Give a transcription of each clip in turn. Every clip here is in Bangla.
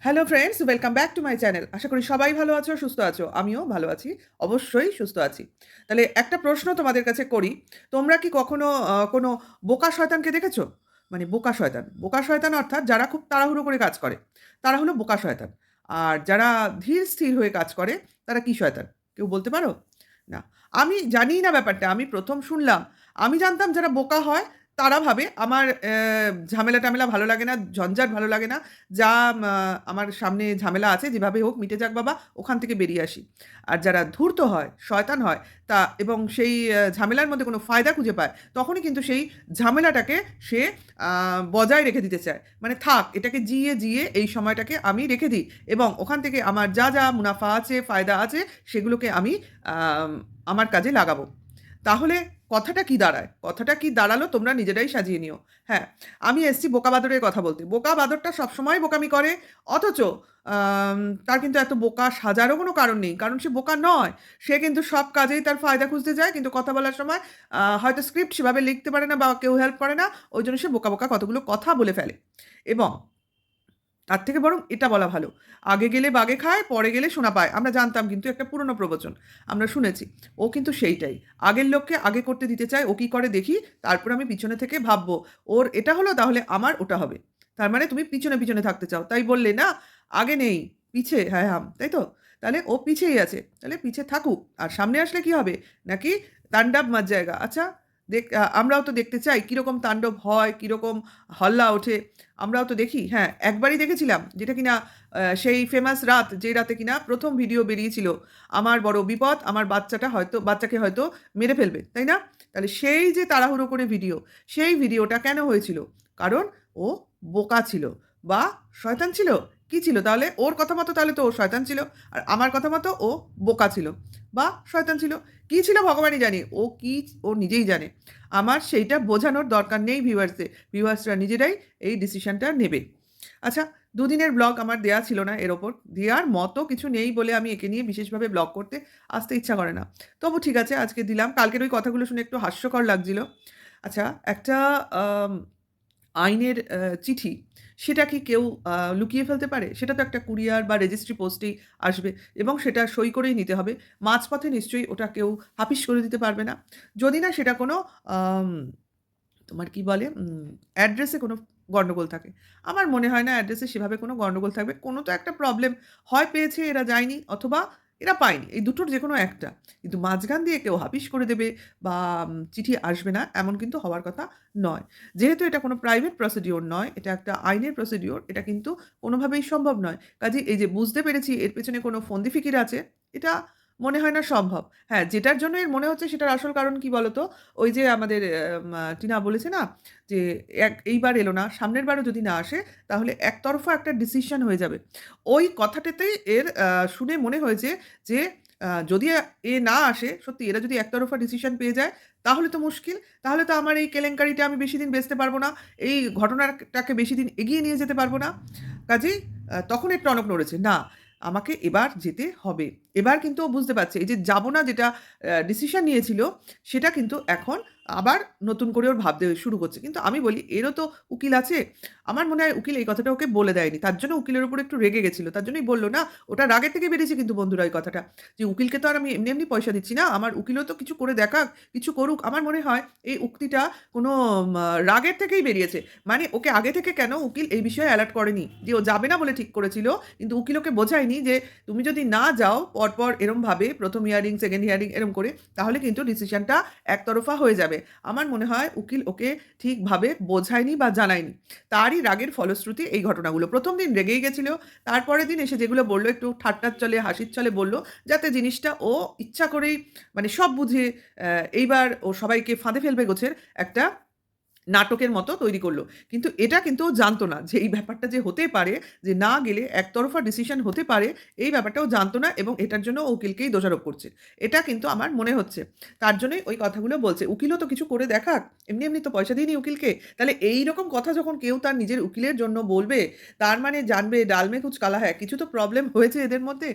Hello friends, welcome back to my channel. আশা করি সবাই ভালো আছো, সুস্থ আছো। আমিও ভালো আছি, অবশ্যই সুস্থ আছি। তাহলে একটা প্রশ্ন তোমাদের কাছে করি। তোমরা কি কখনো কোনো বোকা শয়তানকে দেখেছো? মানে বোকা শয়তান। বোকা শয়তান অর্থাৎ যারা খুব তাড়াহুড়ো করে কাজ করে, তারা হলো বোকা শয়তান। আর যারা ধীর স্থির হয়ে কাজ করে, তারা কি শয়তান? কেউ বলতে পারো? না। আমি জানিই না ব্যাপারটা। আমি ১ম শুনলাম। আমি জানতাম যারা বোকা হয়, তারা ভাবে আমার ঝামেলা-টামেলা ভালো লাগে না, ঝঞ্ঝাট ভালো লাগে না। যা মা আমার সামনে ঝামেলা আছে যেভাবে হোক মিটে যাক বাবা, ওখান থেকে বেরিয়ে আসি। আর যারা ধূর্ত হয়, শয়তান হয় তা এবং সেই ঝামেলার মধ্যে কোনো ফায়দা খুঁজে পায়, তখনই কিন্তু সেই ঝামেলাটাকে সে আ বজায় রেখে দিতে চায়। মানে থাক এটাকে জিইয়ে এই সময়টাকে আমি রেখে দিই এবং ওখান থেকে আমার যা মুনাফা আছে, ফায়দা আছে সেগুলোকে আমি আম আমার কাজে লাগাবো। তাহলে কথাটা কি দাঁড়ায়? কথাটা কি দাঁড়ালো তোমরা নিজেরাই সাজিয়ে নিও। হ্যাঁ, আমি এসছি বোকা বাদরের কথা বলতে। বোকা বাদরটা সবসময় বোকামি করে। অথচ আম তার কিন্তু এত বোকা সাজারও কোনো কারণ নেই। কারণ সে বোকা নয়। সে কিন্তু সব কাজেই তার ফায়দা খুঁজতে যায়। কিন্তু কথা বলার সময় হয়তো স্ক্রিপ্ট সেভাবে লিখতে পারে না বা কেউ হেল্প করে না। ওইজন্য সে বোকা কতগুলো কথা বলে ফেলে। এবং তার থেকে বরং এটা বলা ভালো। "আগে গেলে বাঘে খায়, পরে গেলে সোনা পায়।" আমরা জানতাম কিন্তু একটা পুরনো প্রবচন। আমরা শুনেছি। ও কিন্তু সেইটাই। আগের লোককে আগে করতে দিতে চায়। ও কি করে দেখি, তারপর আমি পিছনে থেকে ভাববো, ওর এটা হলো তাহলে আমার ওটা হবে। তার মানে তুমি পিছনে থাকতে চাও। তাই বললে না, আগে নেই, পিছে হ্যাঁ, হাম। তাই তো? তাহলে ও পিছেই আছে। তাহলে পিছে থাকুক। আর সামনে আসলে কি হবে? নাকি তাণ্ডব মাচ জায়েগা। আচ্ছা, আমরাও তো দেখতে চাই কিরকম তাণ্ডব হয়, কিরকম হল্লা ওঠে। আমরাও তো দেখি। হ্যাঁ, একবারই দেখেছিলাম যেটা কিনা সেই ফেমাস রাত, যে রাতে কিনা ১ম ভিডিও বেরিয়েছিল। আমার বড় বিপদ, আমার বাচ্চাকে হয়তো মেরে ফেলবে। তাই না? তাহলে সেই যে তাড়াহুড়ো করে ভিডিও, সেই ভিডিওটা কেন হয়েছিল? কারণ ও বোকা ছিল বা শয়তান ছিল। কি ছিল তাহলে? ওর কথা মতো তাহলে তো ও শয়তান ছিল। আর আমার কথা মতো ও বোকা ছিল বা শয়তান ছিল। কি ছিল ভগবানই জানে। ও নিজেই জানে। আমার সেইটা বোঝানোর দরকার নেই ভিউয়ার্সদের। ভিউয়ার্সরা নিজেরাই এই ডিসিশনটা নেবে। আচ্ছা, দুদিনের ব্লগ আমার দেয়া ছিল না এর ওপর। দেয়ার মতো কিছু নেই বলে আমি একে নিয়ে বিশেষভাবে ব্লগ করতে আসতে ইচ্ছা করে না। তবু ঠিক আছে আজকে দিলাম। কালকের ওই কথাগুলো শুনে একটু হাস্যকর লাগছিল। আচ্ছা, একটা আম আইনের চিঠি, সেটা কি কেউ লুকিয়ে ফেলতে পারে? সেটা তো একটা কুরিয়ার বা রেজিস্ট্রি পোস্টেই আসবে এবং সেটা সই করেই নিতে হবে। মাঝপথে নিশ্চয়ই ওটা কেউ হাফিস করে দিতে পারবে না। যদি না সেটা কোনো আম তোমার কি বলে? অ্যাড্রেসে কোনো গন্ডগোল থাকে। আমার মনে হয় না অ্যাড্রেসে সেভাবে কোনো গন্ডগোল থাকবে। কোনো তো একটা প্রবলেম হয় পেয়েছে এরা যায়নি অথবা এরা পায়নি। এই দুটোর যেকোনো একটা। কিন্তু মাঝখান দিয়ে কেউ হাফিস করে দেবে বা চিঠি আসবে না এমন কিন্তু হওয়ার কথা নয়। যেহেতু এটা কোনো প্রাইভেট প্রসিডিউর নয়, এটা একটা আইনের প্রসিডিউর, এটা কিন্তু কোনোভাবেই সম্ভব নয়। কাজেই এই যে বুঝতে পেরেছি এর পেছনে কোনো ফন্দি ফিকির আছে, এটা মনে হয় না সম্ভব। হ্যাঁ, যেটার জন্য এর মনে হচ্ছে সেটার আসল কারণ কি বলতো? ওই যে আমাদের টিনা বলেছে না যে এইবার এলো না, সামনের বারও যদি না আসে তাহলে একতরফা একটা ডিসিশন হয়ে যাবে। ওই কথাটাতেই এর শুনে মনে হয়েছে যে যদি এ না আসে, সত্যি এরা যদি একতরফা ডিসিশন পেয়ে যায় তাহলে তো মুশকিল। তাহলে তো আমার এই কেলেঙ্কারিটা আমি বেশিদিন বেচতে পারব না। এই ঘটনাটাকে বেশিদিন এগিয়ে নিয়ে যেতে পারব না। কাজেই তখন এর টনক নড়েছে। না, আমাকে এবার যেতে হবে। এবার কিন্তু ও বুঝতে পারছে এই যে যাব না যেটা ডিসিশন নিয়েছিল সেটা কিন্তু এখন আবার নতুন করে ওর ভাবতে শুরু করছে। কিন্তু আমি বলি এরও তো উকিল আছে। আমার মনে হয় উকিল এই কথাটা ওকে বলে দেয়নি। তার জন্য উকিলের উপর একটু রেগে গেছিল। তার জন্যই বলল না, ওটা রাগের থেকে বেরিয়েছে কিন্তু বন্ধুরা এই কথাটা। যে উকিলকে তো আর আমি এমনি পয়সা দিচ্ছি না। আমার উকিলও তো কিছু করে দেখাক, কিছু করুক। আমার মনে হয় এই উক্তিটা কোনো রাগের থেকেই বেরিয়েছে। মানে ওকে আগে থেকে কেন উকিল এই বিষয়ে অ্যালার্ট করেনি। যে ও যাবে না বলে ঠিক করেছিল। কিন্তু উকিল ওকে বোঝায়নি যে তুমি যদি না যাও পরপর এরমভাবে ১ম হিয়ারিং, সেকেন্ড হিয়ারিং এরম করে তাহলে কিন্তু ডিসিশনটা একতরফা হয়ে যাবে। আমার মনে হয় উকিল ওকে ঠিকভাবে বোঝায়নি বা জানায়নি। তারই রাগের ফলশ্রুতি এই ঘটনাগুলো। ১ম দিন রেগেই গেছিল। তারপরের দিন এসে যেগুলো বলল একটু ঠাট্টার ছলে, হাসির ছলে বলল, যাতে জিনিসটা ও ইচ্ছা করেই মানে সব বুঝে এইবার ও সবাইকে ফাঁদে ফেলবে গোছের একটা নাটকের মতো তৈরি করল। কিন্তু এটা কিন্তু ও জানত না যে এই ব্যাপারটা যে হতে পারে, যে না গেলে একতরফা ডিসিশন হতে পারে, এই ব্যাপারটা ও জানত না এবং এটার জন্য ও উকিলকেই দোষারোপ করছে। এটা কিন্তু আমার মনে হচ্ছে। তার জন্যই ওই কথাগুলো বলছে। উকিলও তো কিছু করে দেখাক। এমনি তো পয়সা দিইনি উকিলকে। তাহলে এইরকম কথা যখন কেউ তার নিজের উকিলের জন্য বলবে, তার মানে জানবে ডাল মে কুছ কালা হ্যায়। কিছু তো প্রবলেম হয়েছে এদের মধ্যে।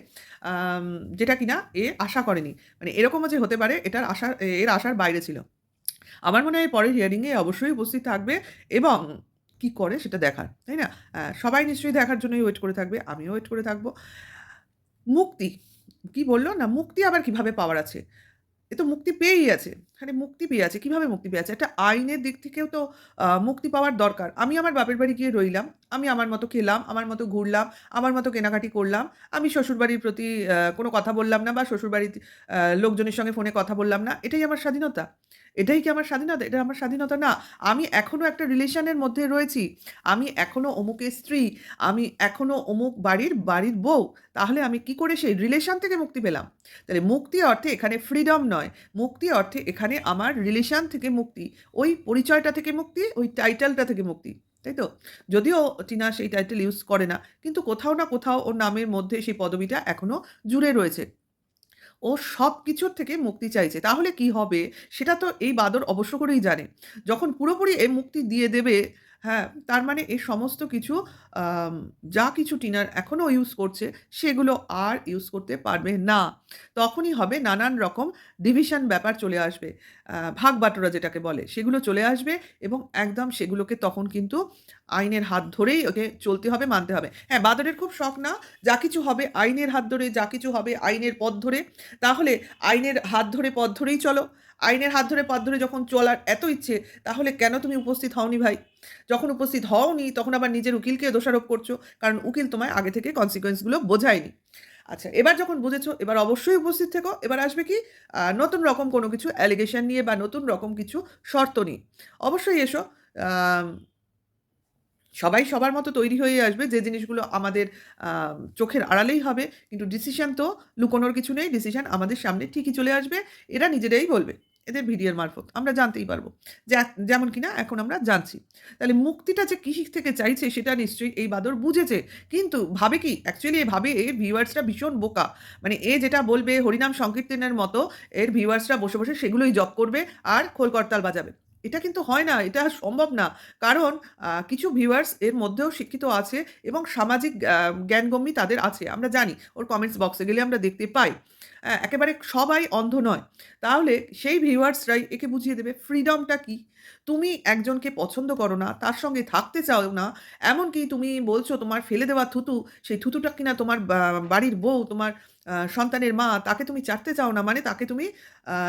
আম যেটা কিনা এ আশা করেনি। মানে এরকমও যে হতে পারে এর আশার বাইরে ছিল। আমার মনে হয় পরের হিয়ারিং এ অবশ্যই উপস্থিত থাকবে এবং কি করে সেটা দেখার, তাই না? সবাই নিশ্চয়ই দেখার জন্যই ওয়েট করে থাকবে। আমিও ওয়েট করে থাকবো। মুক্তি, কি বলল না মুক্তি আবার কিভাবে পাওয়ার আছে? এ তো মুক্তি পেয়েই আছে। খালি মুক্তি পেয়ে আছে। কিভাবে মুক্তি পেয়ে আছে? একটা আইনের দিক থেকেও তো মুক্তি পাওয়ার দরকার। আমি আমার বাপের বাড়ি গিয়ে রইলাম। আমি আমার মতো খেলাম, আমার মতো ঘুরলাম, আমার মতো কেনাকাটি করলাম। আমি শ্বশুরবাড়ির প্রতি কোনো কথা বললাম না বা শ্বশুরবাড়ির লোকজনের সঙ্গে ফোনে কথা বললাম না। এটাই আমার স্বাধীনতা? এটাই কি আমার স্বাধীনতা? এটা আমার স্বাধীনতা না। আমি এখনো একটা রিলেশনের মধ্যে রয়েছি। আমি এখনো অমুকের স্ত্রী, আমি এখনো অমুক বাড়ির বউ। তাহলে আমি কি করে সেই রিলেশন থেকে মুক্তি পেলাম? তাহলে মুক্তি অর্থে এখানে ফ্রিডম নয়। মুক্তি অর্থে এখানে আমার রিলেশন থেকে মুক্তি। ওই পরিচয়টা থেকে মুক্তি, ওই টাইটেলটা থেকে মুক্তি। তাই তো? যদিও টিনা সেই টাইটেল ইউজ করে না। কিন্তু কোথাও না কোথাও ওর নামের মধ্যে সেই পদবিটা এখনো জুড়ে রয়েছে। ও সবকিছুর থেকে মুক্তি চাইছে। তাহলে কি হবে? সেটা তো এই বাঁদর অবশ্য করেই জানে। যখন পুরোপুরি এ মুক্তি দিয়ে দেবে, হ্যাঁ, তার মানে এই সমস্ত কিছু আম যা কিছু টিনার এখনো ইউজ করছে, সেগুলো আর ইউজ করতে পারবে না। তখনই হবে নানান রকম ডিভিশন ব্যাপার চলে আসবে। ভাগ-বাটোয়ারা যেটাকে বলে, সেগুলো চলে আসবে এবং একদম সেগুলোকে তখন কিন্তু আইনের হাত ধরেই ওকে চলতে হবে, মানতে হবে। হ্যাঁ, বাঁদরের খুব শখ না, যা কিছু হবে আইনের হাত ধরে, যা কিছু হবে আইনের পথ ধরে। তাহলে আইনের হাত ধরে পথ ধরেই চলো। আইনের হাত ধরে পথ ধরে যখন চলার এত ইচ্ছে, তাহলে কেন তুমি উপস্থিত হওনি ভাই? যখন উপস্থিত হওনি তখন আবার নিজের উকিলকে দোষারোপ করছো। কারণ উকিল তোমায় আগে থেকে কনসিকুয়েন্স গুলো বোঝায়নি। আচ্ছা, এবার যখন বুঝেছো এবার অবশ্যই উপস্থিত থেকো। এবার আসবে কি নতুন রকম কোনো কিছু অ্যালিগেশন নিয়ে বা নতুন রকম কিছু শর্ত নিয়ে। অবশ্যই এসো। আম সবাই সবার মতো তৈরি হয়েই আসবে। যে জিনিসগুলো আমাদের চোখের আড়ালেই হবে। কিন্তু ডিসিশন তো লুকোনোর কিছু নেই। ডিসিশন আমাদের সামনে ঠিকই চলে আসবে। এরা নিজেরাই বলবে। এদের ভিডিওর মারফত। আমরা জানতেই পারবো। যেমন কিনা এখন আমরা জানছি। তাহলে মুক্তিটা যে কিসির থেকে চাইছে সেটা নিশ্চয়ই এই বাঁদর বুঝেছে। কিন্তু ভাবে কি? অ্যাকচুয়ালি এ ভাবে এর ভিউয়ার্সরা ভীষণ বোকা। মানে এ যেটা বলবে হরিনাম সংকীর্তনের মতো এর ভিউয়ার্সরা বসে, বসে সেগুলোই জপ করবে আর খোল করতাল বাজাবে। এটা কিন্তু হয় না। এটা সম্ভব না। কারণ কিছু ভিউয়ার্স এর মধ্যেও শিক্ষিত আছে এবং সামাজিক জ্ঞানগম্যি তাদের আছে। আমরা জানি। ওর কমেন্টস বক্সে গেলে আমরা দেখতে পাই। একেবারে সবাই অন্ধ নয়। তাহলে সেই ভিউয়ার্সরাই একে বুঝিয়ে দেবে ফ্রিডমটা কী? তুমি একজনকে পছন্দ করো না, তার সঙ্গে থাকতে চাও না, এমনকি তুমি বলছো তোমার ফেলে দেওয়া থুতু, সেই থুতুটা কিনা তোমার বাড়ির বউ, তোমার সন্তানের মা, তাকে তুমি চাটতে চাও না, মানে তাকে তুমি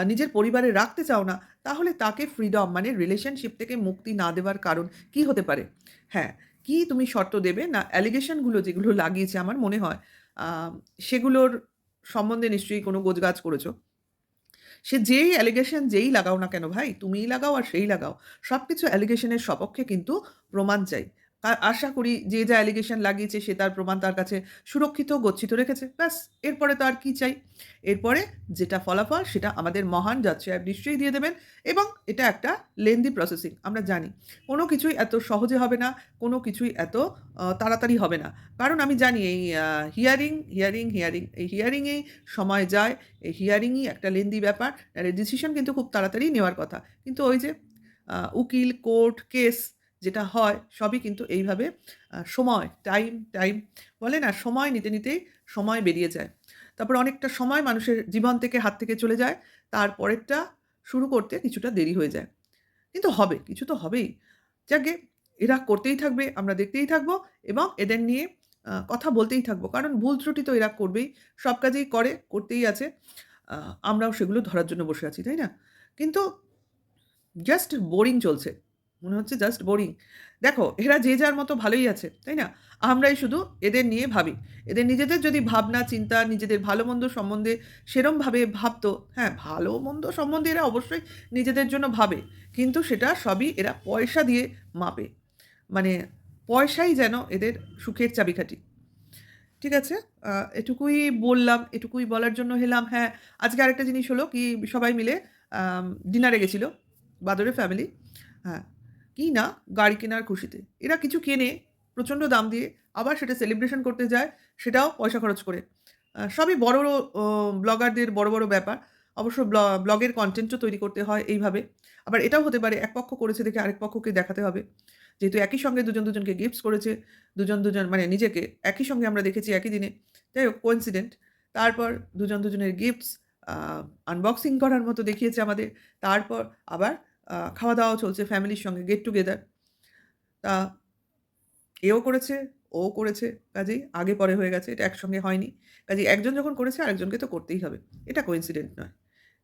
নিজের পরিবারে রাখতে চাও না। তাহলে তাকে ফ্রিডম মানে রিলেশনশিপ থেকে মুক্তি না দেওয়ার কারণ কি হতে পারে? হ্যাঁ, কি তুমি শর্ত দেবে? না অ্যালিগেশন গুলো যেগুলো লাগিয়েছে আমার মনে হয় আ সেগুলোর সম্বন্ধে নিশ্চয়ই কোনো গোছগাছ করেছো। সে যেই অ্যালিগেশন যেই লাগাও না কেন ভাই, তুমিই লাগাও আর সেই লাগাও। সবকিছু অ্যালিগেশনের সপক্ষে কিন্তু প্রমাণ চাই। আশা করি যে যা অ্যালিগেশন লাগিয়েছে সে তার প্রমাণ তার কাছে সুরক্ষিত, গচ্ছিত রেখেছে। ব্যাস এরপরে তো আর কি চাই? এরপরে যেটা ফলাফল সেটা আমাদের মহান জাজ সাহেব নিশ্চয়ই দিয়ে দেবেন এবং এটা একটা লেন্দি প্রসেসিং আমরা জানি। কোনো কিছুই এত সহজে হবে না, কোনো কিছুই এত তাড়াতাড়ি হবে না। কারণ আমি জানি এই হিয়ারিং এই হিয়ারিংয়েই সময় যায়। এই হিয়ারিংই একটা লেন্দি ব্যাপার। আর এই ডিসিশন কিন্তু খুব তাড়াতাড়ি নেওয়ার কথা। কিন্তু ওই যে উকিল, কোর্ট, কেস যেটা হয় সবই কিন্তু এইভাবে সময়, টাইম বলে না সময় নিতে, নিতেই সময় বেরিয়ে যায়। তারপর অনেকটা সময় মানুষের জীবন থেকে হাত থেকে চলে যায়। তারপরেরটা শুরু করতে কিছুটা দেরি হয়ে যায়। কিন্তু হবে, কিছু তো হবেই। যাকগে এরা করতেই থাকবে, আমরা দেখতেই থাকবো এবং এদের নিয়ে কথা বলতেই থাকবো। কারণ ভুল ত্রুটি তো এরা করবেই। সব কাজেই করে, করতেই আছে। আ আমরাও সেগুলো ধরার জন্য বসে আছি, তাই না? কিন্তু জাস্ট বোরিং চলছে। মনে হচ্ছে জাস্ট বোরিং। দেখো এরা যে যার মতো ভালোই আছে, তাই না? আমরাই শুধু এদের নিয়ে ভাবি। এদের নিজেদের যদি ভাবনা চিন্তা নিজেদের ভালো-মন্দ সম্বন্ধে সেরমভাবে ভাবতো, হ্যাঁ, ভালো-মন্দ সম্বন্ধে এরা অবশ্যই নিজেদের জন্য ভাবে। কিন্তু সেটা সবই এরা পয়সা দিয়ে মাপে। মানে পয়সাই যেন এদের সুখের চাবিকাঠি। ঠিক আছে? আ এটুকুই বললাম, এটুকুই বলার জন্য এলাম। হ্যাঁ, আজকে আরেকটা জিনিস হলো কি সবাই মিলে ডিনারে গেছিল, বাদরের ফ্যামিলি। হ্যাঁ, কি না গাড়ি কেনার খুশিতে। এরা কিছু কেনে প্রচণ্ড দাম দিয়ে, আবার সেটা সেলিব্রেশন করতে যায়, সেটাও পয়সা খরচ করে। সবই বড়, বড় ব্লগারদের বড়, বড় ব্যাপার। অবশ্য ব্লগের কনটেন্টও তৈরি করতে হয় এইভাবে। আবার এটাও হতে পারে এক পক্ষ করেছে দেখে আরেক পক্ষকে দেখাতে হবে। যেহেতু একই সঙ্গে দুজন, দুজনকে গিফটস করেছে। দুজন মানে নিজেকে একই সঙ্গে আমরা দেখেছি একই দিনে। যাই হোক কোইন্সিডেন্ট। তারপর দুজন দুজনের গিফটস আ আনবক্সিং করার মতো দেখিয়েছে আমাদের। তারপর আবার খাওয়া-দাওয়াও চলছে ফ্যামিলির সঙ্গে গেট টুগেদার। তা এও করেছে, ও করেছে। কাজেই আগে পরে হয়ে গেছে। এটা একসঙ্গে হয়নি। কাজেই একজন যখন করেছে আরেকজনকে তো করতেই হবে। এটা কোইন্সিডেন্ট নয়।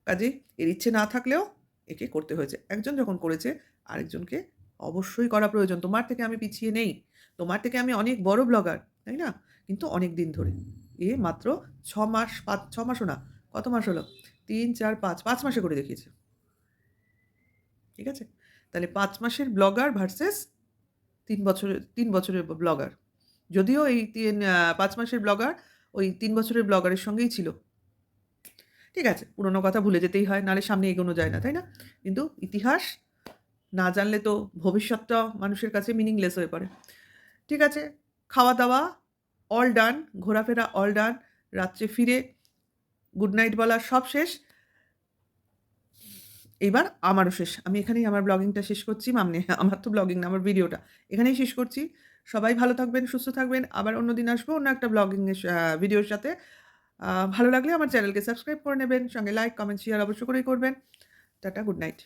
কাজেই এর ইচ্ছে না থাকলেও একে করতে হয়েছে। একজন যখন করেছে আরেকজনকে অবশ্যই করা প্রয়োজন। তোমার থেকে আমি পিছিয়ে নেই। তোমার থেকে আমি অনেক বড় ব্লগার, তাই না? কিন্তু অনেক দিন ধরে। এ মাত্র ৬ মাস ৬ মাসও না। কত মাস হলো? ৩, ৪, ৫ মাসে করে দেখিয়েছে। ঠিক আছে? তাহলে ৫ মাসের ব্লগার ভার্সাস ৩ বছরের ব্লগার। যদিও এই ৫ মাসের ব্লগার ওই ৩ বছরের ব্লগারের সঙ্গেই ছিল। ঠিক আছে, পুরনো কথা ভুলে যেতেই হয়, নাহলে সামনে এগোনো যায় না, তাই না? কিন্তু ইতিহাস না জানলে তো ভবিষ্যৎটা মানুষের কাছে মিনিংলেস হয়ে পড়ে। ঠিক আছে, খাওয়া-দাওয়া অল ডান, ঘোরাফেরা অল ডান, রাত্রে ফিরে গুড নাইট বলা সব শেষ। এবার আমারও শেষ। আমি এখানেই আমার ব্লগিংটা শেষ করছি। আমার তো ব্লগিং না, আমার ভিডিওটা। এখানেই শেষ করছি। সবাই ভালো থাকবেন, সুস্থ থাকবেন। আবার অন্যদিন আসবো অন্য একটা ব্লগিং এর ভিডিওর সাথে। ভালো লাগলে আমার চ্যানেলকে সাবস্ক্রাইব করে নেবেন। সঙ্গে লাইক, কমেন্ট, শেয়ার অবশ্য করেই করবেন। Tata, good night.